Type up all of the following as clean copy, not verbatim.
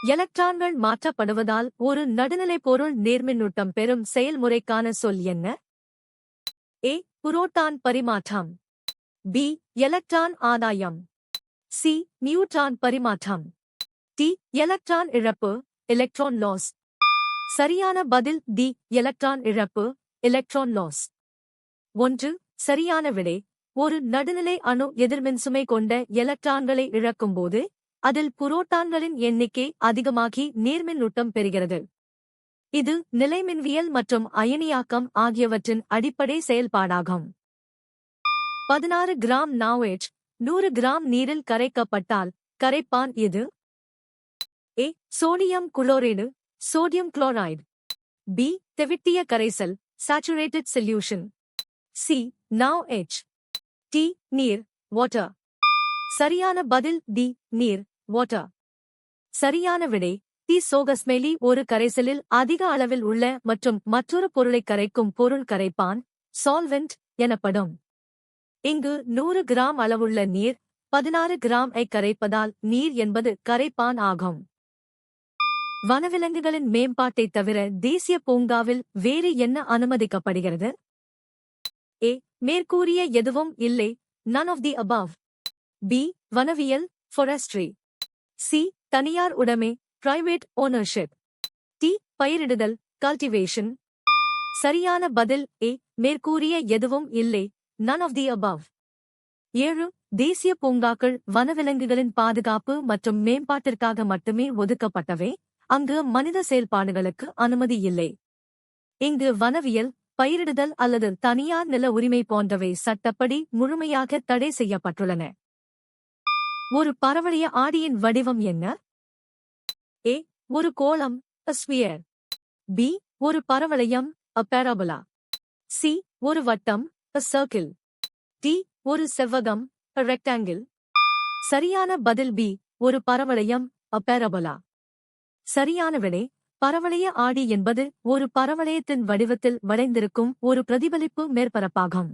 எலக்ட்ரான்கள் மாற்றப்படுவதால் ஒரு நடுநிலை பொருள் நேர்மின்னூட்டம் பெறும் செயல்முறைக்கான சொல் என்ன? ஏ. புரோட்டான் பரிமாற்றம். பி. எலக்ட்ரான் ஆதாயம். சி. நியூட்ரான் பரிமாற்றம். டி. எலக்ட்ரான் இழப்பு, எலக்ட்ரான் லாஸ். சரியான பதில் டி. எலக்ட்ரான் இழப்பு, எலக்ட்ரான் லாஸ். 1. சரியான விடை. ஒரு நடுநிலை அணு எதிர்மின்சுமை கொண்ட எலக்ட்ரான்களை இழக்கும்போது அதில் புரோட்டான்களின் எண்ணிக்கை அதிகமாகி நேர்மின்னூட்டம் பெறுகிறது. இது நிலைமின்வியல் மற்றும் அயனியாக்கம் ஆகியவற்றின் அடிப்படை செயல்பாடாகும். 16 கிராம் NaOH 100 கிராம் நீரில் கரைக்கப்பட்டால் கரைப்பான் எது? A. Sodium chloride, sodium chloride. B. தெவிட்டிய கரைசல், saturated solution. C. NaOH. D. நீர், வாட்டர். சரியான பதில் டி. நீர், வாட்டர். சரியான விடை. டி. சோகஸ்மெலி ஒரு கரைசலில் அதிக அளவில் உள்ள மற்றும் மற்றொரு பொருளைக் கரைக்கும் பொருள் கரைப்பான், சால்வெண்ட் எனப்படும். இங்கு 100 கிராம் அளவுள்ள நீர் 16 கிராம் ஐ கரைப்பதால் நீர் என்பது கரைப்பான் ஆகும். வனவிலங்குகளின் மேம்பாட்டைத் தவிர தேசிய பூங்காவில் வேறு என்ன அனுமதிக்கப்படுகிறது? ஏ. மேற்கூறிய எதுவும் இல்லை, none of the above. B. வனவியல், forestry. சி. தனியார் உடைமை, private ownership. டி. பயிரிடுதல், cultivation. சரியான பதில் ஏ. மேற்கூறிய எதுவும் இல்லை, none of the above. 7. தேசிய பூங்காக்கள் வனவிலங்குகளின் பாதுகாப்பு மற்றும் மேம்பாட்டிற்காக மட்டுமே ஒதுக்கப்பட்டவை, அங்கு மனித செயல்பாடுகளுக்கு அனுமதி இல்லை. இங்கு வனவியல், பயிரிடுதல் அல்லது தனியார் நில உரிமை போன்றவை சட்டப்படி முழுமையாக தடை செய்யப்பட்டுள்ளன. ஒரு பரவளைய ஆடியின் வடிவம் என்ன? ஏ. ஒரு கோளம், a sphere. பி. ஒரு பரவளையம், a parabola. சி. ஒரு வட்டம், a circle. டி. ஒரு செவ்வகம், a rectangle. சரியான பதில் பி. ஒரு பரவளையம், a parabola. சரியான விடை. பரவளைய ஆடி என்பது ஒரு பரவளையத்தின் வடிவத்தில் வளைந்திருக்கும் ஒரு பிரதிபலிப்பு மேற்பரப்பாகும்.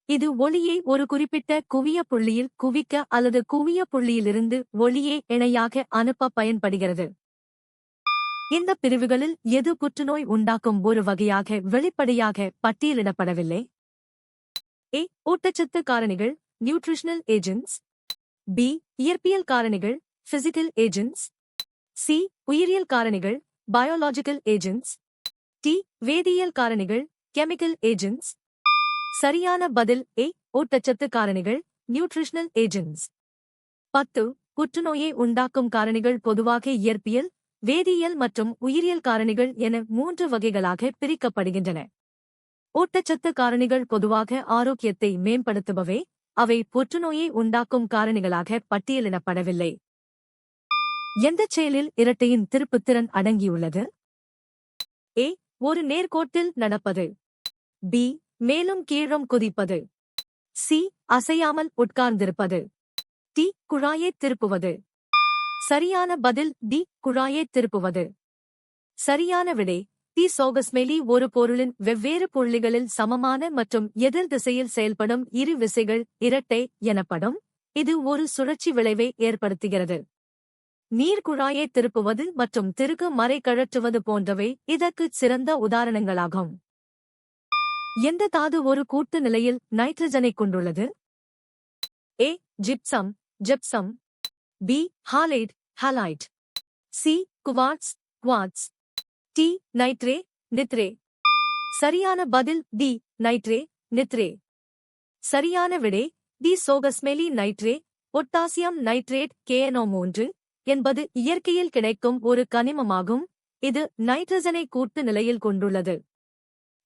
இது ஒளியை ஒரு குறிப்பிட்ட குவிய புள்ளியில் குவிக்க அல்லது குவிய புள்ளியிலிருந்து ஒளியை இணையாக அனுப்ப பயன்படுகிறது. இந்த பிரிவுகளில் எது புற்றுநோய் உண்டாக்கும் ஒரு வகையாக வெளிப்படையாக பட்டியலிடப்படவில்லை? ஏ. ஊட்டச்சத்து காரணிகள், நியூட்ரிஷனல் ஏஜென்ட்ஸ். பி. இயற்பியல் காரணிகள், பிசிக்கல் ஏஜென்ட்ஸ். சி. உயிரியல் காரணிகள், பயாலஜிக்கல் ஏஜென்ட்ஸ். டி. வேதியியல் காரணிகள், கெமிக்கல் ஏஜென்ட்ஸ். சரியான பதில் ஏ. ஊட்டச்சத்து காரணிகள், நியூட்ரிஷனல் ஏஜென்ட்ஸ். 10. புற்றுநோயை உண்டாக்கும் காரணிகள் பொதுவாக இயற்பியல், வேதியியல் மற்றும் உயிரியல் காரணிகள் என 3 வகைகளாக பிரிக்கப்படுகின்றன. ஊட்டச்சத்து காரணிகள் பொதுவாக ஆரோக்கியத்தை மேம்படுத்துபவை, அவை புற்றுநோயை உண்டாக்கும் காரணிகளாக பட்டியலிடப்படவில்லை. எந்தச் செயலில் இரட்டையின் திருப்புத்திறன் அடங்கியுள்ளது? ஏ. ஒரு நேர்கோட்டில் நடப்பது. பி. மேலும் கீழும் குதிப்பது. சி. அசையாமல் உட்கார்ந்திருப்பது. டி. குழாயைத் திருப்புவது. சரியான பதில் டி. குழாயைத் திருப்புவது. சரியான விடை. டி. சோகஸ்மெலி ஒரு பொருளின் வெவ்வேறு புள்ளிகளில் சமமான மற்றும் எதிர் திசையில் செயல்படும் இரு விசைகள் இரட்டை எனப்படும். இது ஒரு சுழற்சி விளைவை ஏற்படுத்துகிறது. நீர்க்குழாயைத் திருப்புவது மற்றும் திருகு மறை கழற்றுவது போன்றவை இதற்குச் சிறந்த உதாரணங்களாகும். எந்த தாது ஒரு கூட்டு நிலையில் நைட்ரஜனைக் கொண்டுள்ளது? A. Gypsum, gypsum. B. Halite, halite. C. Quartz, quartz. D. Nitre, nitre. சரியான பதில் டி. Nitre, nitre. சரியான விடை. டி. சோகஸ்மெலி நைட்ரே, பொட்டாசியம் நைட்ரேட் KNO3 என்பது இயற்கையில் கிடைக்கும் ஒரு கனிமமாகும். இது நைட்ரஜனை கூட்டு நிலையில் கொண்டுள்ளது.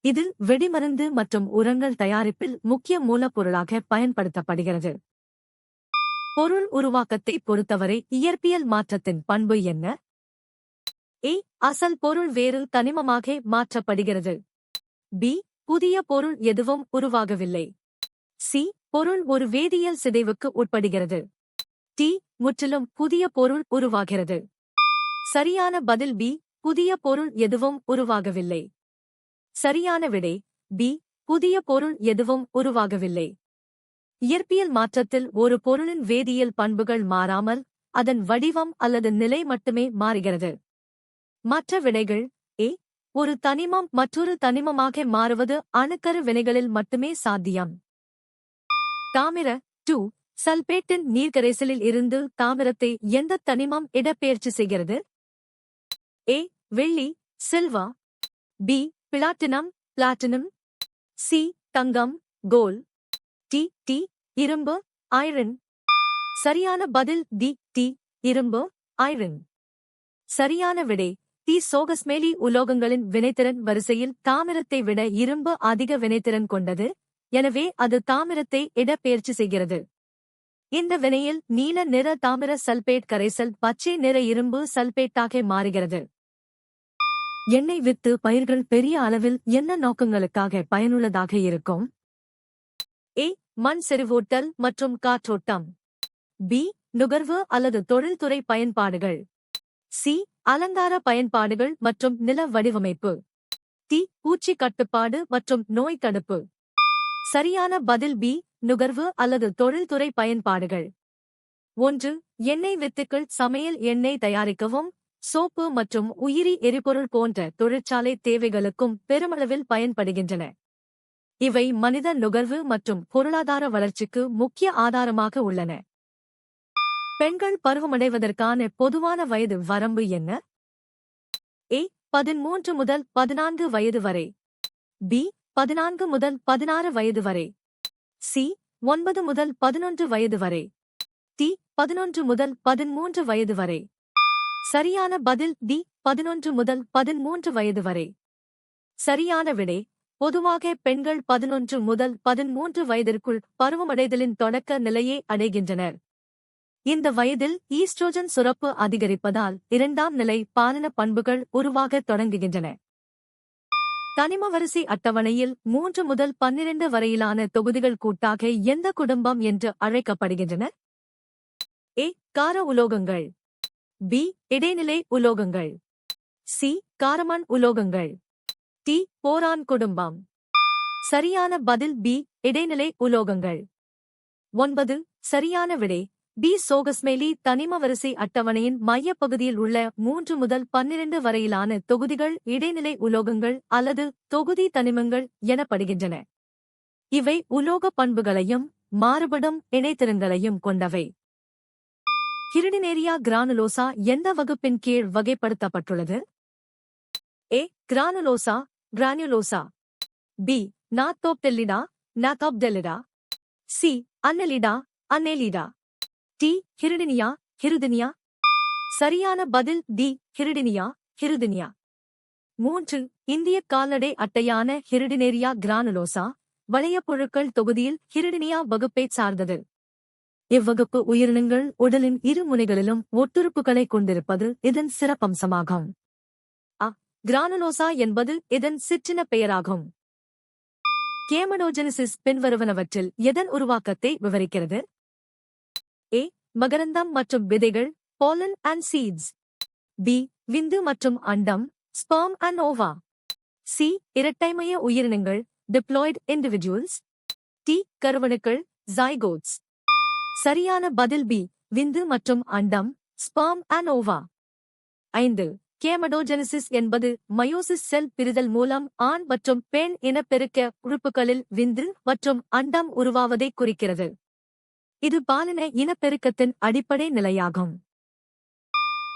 இதில் வெடிமருந்து மற்றும் உரங்கள் தயாரிப்பில் முக்கிய மூலப்பொருளாக பயன்படுத்தப்படுகிறது. பொருள் உருவாக்கத்தை பொறுத்தவரை இயற்பியல் மாற்றத்தின் பண்பு என்ன? ஏ. அசல் பொருள் வேறு தனிமமாக மாற்றப்படுகிறது. பி. புதிய பொருள் எதுவும் உருவாகவில்லை. சி. பொருள் ஒரு வேதியியல் சிதைவுக்கு உட்படுகிறது. டி. முற்றிலும் புதிய பொருள் உருவாகிறது. சரியான பதில் பி. புதிய பொருள் எதுவும் உருவாகவில்லை. சரியான விடை பி. புதிய பொருள் எதுவும் உருவாகவில்லை. இயற்பியல் மாற்றத்தில் ஒரு பொருளின் வேதியியல் பண்புகள் மாறாமல் அதன் வடிவம் அல்லது நிலை மட்டுமே மாறுகிறது. மற்ற வினைகள் ஏ ஒரு தனிமம் மற்றொரு தனிமமாக மாறுவது அணுக்கரு வினைகளில் மட்டுமே சாத்தியம். தாமிர 2 சல்பேட்டின் நீர்க்கரைசலில் இருந்து தாமிரத்தை எந்த தனிமம் இடப்பெயர்ச்சி செய்கிறது? ஏ வெள்ளி silver, B platinum platinum, C தங்கம் கோல், டி இரும்பு ஐரன். சரியான பதில் டி இரும்பு ஐரன். சரியான விடை டி சோகஸ்மேலி. உலோகங்களின் வினைத்திறன் வரிசையில் தாமிரத்தை விட இரும்பு அதிக வினைத்திறன் கொண்டது, எனவே அது தாமிரத்தை இடப்பெயர்ச்சி செய்கிறது. இந்த வினையில் நீல நிற தாமிர சல்பேட் கரைசல் பச்சை நிற இரும்பு சல்பேட்டாக மாறுகிறது. எண்ணெய் வித்து பயிர்கள் பெரிய அளவில் என்ன நோக்கங்களுக்காக பயனுள்ளதாக இருக்கும்? ஏ மண் செறிவூட்டல் மற்றும் காற்றோட்டம், பி நுகர்வு அல்லது தொழில்துறை பயன்பாடுகள், சி அலங்கார பயன்பாடுகள் மற்றும் நில வடிவமைப்பு, டி பூச்சி கட்டுப்பாடு மற்றும் நோய் தடுப்பு. சரியான பதில் பி நுகர்வு அல்லது தொழில்துறை பயன்பாடுகள். 1 எண்ணெய் வித்துக்கள் சமையல் எண்ணெய் தயாரிக்கவும் சோப்பு மற்றும் உயிரி எரிபொருள் போன்ற தொழிற்சாலை தேவைகளுக்கும் பெருமளவில் பயன்படுகின்றன. இவை மனித நுகர்வு மற்றும் பொருளாதார வளர்ச்சிக்கு முக்கிய ஆதாரமாக உள்ளன. பெண்கள் பருவமடைவதற்கான பொதுவான வயது வரம்பு என்ன? ஏ 13 முதல் 14 வயது வரை, பி 14 முதல் 16 வயது வரை, சி 9 முதல் 11 வயது வரை, டி 11 முதல் 13 வயது வரை. சரியான பதில் டி 11 முதல் 13 வயது வரை. சரியான விடை பொதுவாக பெண்கள் 11 முதல் 13 வயதிற்குள் பருவமடைதலின் தொடக்க நிலையை அடைகின்றனர். இந்த வயதில் ஈஸ்ட்ரோஜன் சுரப்பு அதிகரிப்பதால் இரண்டாம் நிலை பாலன பண்புகள் உருவாகத் தொடங்குகின்றன. தனிம வரிசை அட்டவணையில் 3 முதல் 12 வரையிலான தொகுதிகள் கூட்டாக எந்த குடும்பம் என்று அழைக்கப்படுகின்றன? ஏ கார உலோகங்கள், பி இடைநிலை உலோகங்கள், சி காரமண் உலோகங்கள், டி போரான் குடும்பம். சரியான பதில் பி இடைநிலை உலோகங்கள். 9 சரியான விடை பி சோகஸ்மேலி. தனிம வரிசை அட்டவணையின் மையப்பகுதியில் உள்ள 3 முதல் 12 வரையிலான தொகுதிகள் இடைநிலை உலோகங்கள் அல்லது தொகுதி தனிமங்கள் எனப்படுகின்றன. இவை உலோக பண்புகளையும் மாறுபடும் இணைத்திறன்களையும் கொண்டவை. ஹிரிடினேரியா கிரானுலோசா எந்த வகுப்பின் கீழ் வகைப்படுத்தப்பட்டுள்ளது? A Granulosa Granulosa, B Gnathobdellida Gnathobdellida, C Annelida Annelida, D Hirudinea Hirudinea. சரியான பதில் டி ஹிரிடினியா ஹிருதினியா. 3 இந்திய கால்நடை அட்டையான ஹிரிடினேரியா கிரானுலோசா வளையப்புழுக்கள் தொகுதியில் ஹிரிடினியா வகுப்பைச் சார்ந்தது. இவ்வகுப்பு உயிரினங்கள் உடலின் இரு முனைகளிலும் ஒட்டுறுப்புகளை கொண்டிருப்பது இதன் சிறப்பம்சமாகும். கிரானுலோசா என்பது இதன் சிற்றின பெயராகும். கேமடோஜெனிசிஸ் பின்வருவனவற்றில் எதன் உருவாக்கத்தை விவரிக்கிறது? ஏ மகரந்தம் மற்றும் விதைகள் pollen and seeds, பி விந்து மற்றும் அண்டம் sperm and ova, சி இரட்டைமைய உயிரினங்கள் diploid individuals, டி கருவணுக்கள் zygotes. சரியான பதில் பி விந்து மற்றும் அண்டம் ஸ்பெர்ம் அண்ட் ஓவா. 5 கேமடோஜெனிசிஸ் என்பது மயோசிஸ் செல் பிரிதல் மூலம் ஆண் மற்றும் பெண் இனப்பெருக்க உறுப்புகளில் விந்து மற்றும் அண்டம் உருவாவதைக் குறிக்கிறது. இது பாலின இனப்பெருக்கத்தின் அடிப்படை நிலையாகும்.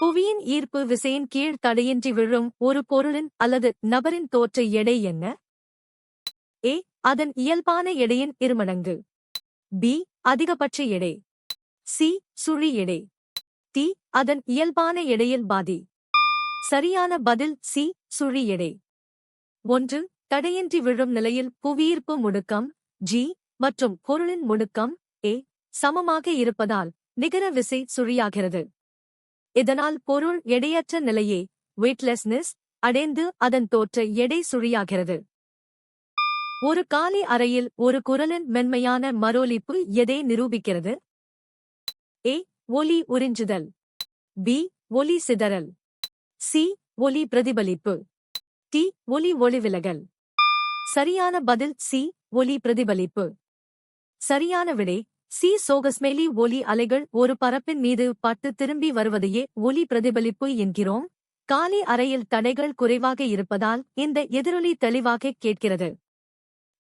புவியின் ஈர்ப்பு விசையின் கீழ் தடையின்றி விழும் ஒரு பொருளின் அல்லது நபரின் தோற்ற எடை என்ன? ஏ அதன் இயல்பான எடையின் இருமடங்கு, பி அதிகபட்ச எடை, சி சுழி எடை, டி அதன் இயல்பான எடையில் பாதி. சரியான பதில் சி சுழி எடை. 1 தடையின்றி விழும் நிலையில் புவியீர்ப்பு முடுக்கம் ஜி மற்றும் பொருளின் முடுக்கம் ஏ சமமாக இருப்பதால் நிகர விசை சுழியாகிறது. இதனால் பொருள் எடையற்ற நிலையை வெயிட்லெஸ்னஸ் அடைந்து அதன் தோற்ற எடை சுழியாகிறது. ஒரு காலி அறையில் ஒரு குரலின் மென்மையான மரோலிப்பு எதை நிரூபிக்கிறது? ஏ ஒலி உறிஞ்சுதல், பி ஒலி சிதறல், சி ஒலி பிரதிபலிப்பு, டி ஒலி ஒளிவிலகல். சரியான பதில் சி ஒலி பிரதிபலிப்பு. சரியான விடை சி சோகஸ்மெலி ஒலி அலைகள் ஒரு பரப்பின் மீது பட்டு திரும்பி வருவதையே ஒலி பிரதிபலிப்பு என்கிறோம். காலி அறையில் தடைகள் குறைவாக இருப்பதால் இந்த எதிரொலி தெளிவாக கேட்கிறது.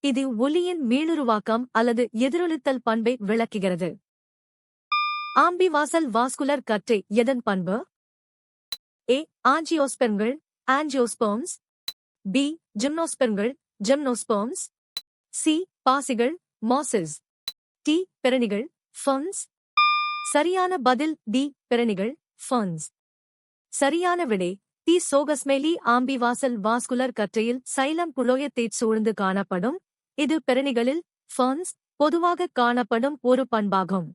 இது ஒலியின் மீளுருவாக்கம் அல்லது எதிரொலித்தல் பண்பை விளக்குகிறது. ஆம்பிவாசல் வாஸ்குலர் கற்றை எதன் பண்பு? ஏ. ஆஞ்சியோஸ்பெர்ம்கள் ஆஞ்சியோஸ்பெர்ம்ஸ். பி. ஜிம்னோஸ்பெர்ம்கள் ஜிம்னோஸ்பெர்ம்ஸ். சி. பாசிகள் மாசஸ். டி. பெரணிகள் ஃபர்ன்ஸ். சரியான பதில் டி. பெரணிகள் ஃபர்ன்ஸ். சரியான விடை டி. சோகஸ்மெலி ஆம்பிவாசல் வாஸ்குலர் கற்றையில் சைலம் புளோயத்தைச் சூழ்ந்து காணப்படும். இது பெரணிகளில் ஃபர்ன்ஸ் பொதுவாக காணப்படும் ஒரு பண்பாகும்.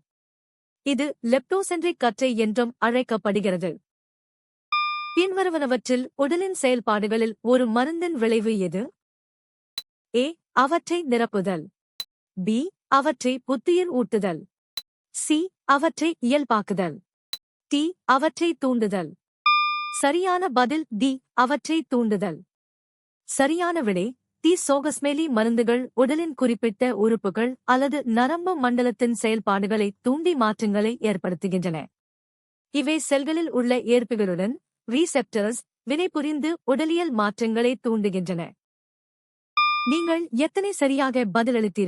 இது லெப்டோசென்ட்ரிக் கற்றை என்றும் அழைக்கப்படுகிறது. பின்வருவனவற்றில் உடலின் செயல்பாடுகளில் ஒரு மருந்தின் விளைவு எது? ஏ. அவற்றை நிரப்புதல். பி. அவற்றை புத்துயிர் ஊட்டுதல். சி. அவற்றை இயல்பாக்குதல். டி. அவற்றை தூண்டுதல். சரியான பதில் டி. அவற்றை தூண்டுதல். சரியான விடை டி. சோகஸ்மெலி மருந்துகள் உடலின் குறிப்பிட்ட உறுப்புகள் அல்லது நரம்பு மண்டலத்தின் செயல்பாடுகளை தூண்டி மாற்றங்களை ஏற்படுத்துகின்றன. இவை செல்களில் உள்ள ஏற்பிகளுடன் ரீசெப்டர்ஸ் வினைபுரிந்து உடலியல் மாற்றங்களை தூண்டுகின்றன. நீங்கள் எத்தனை சரியாக பதிலளித்தீர்கள்?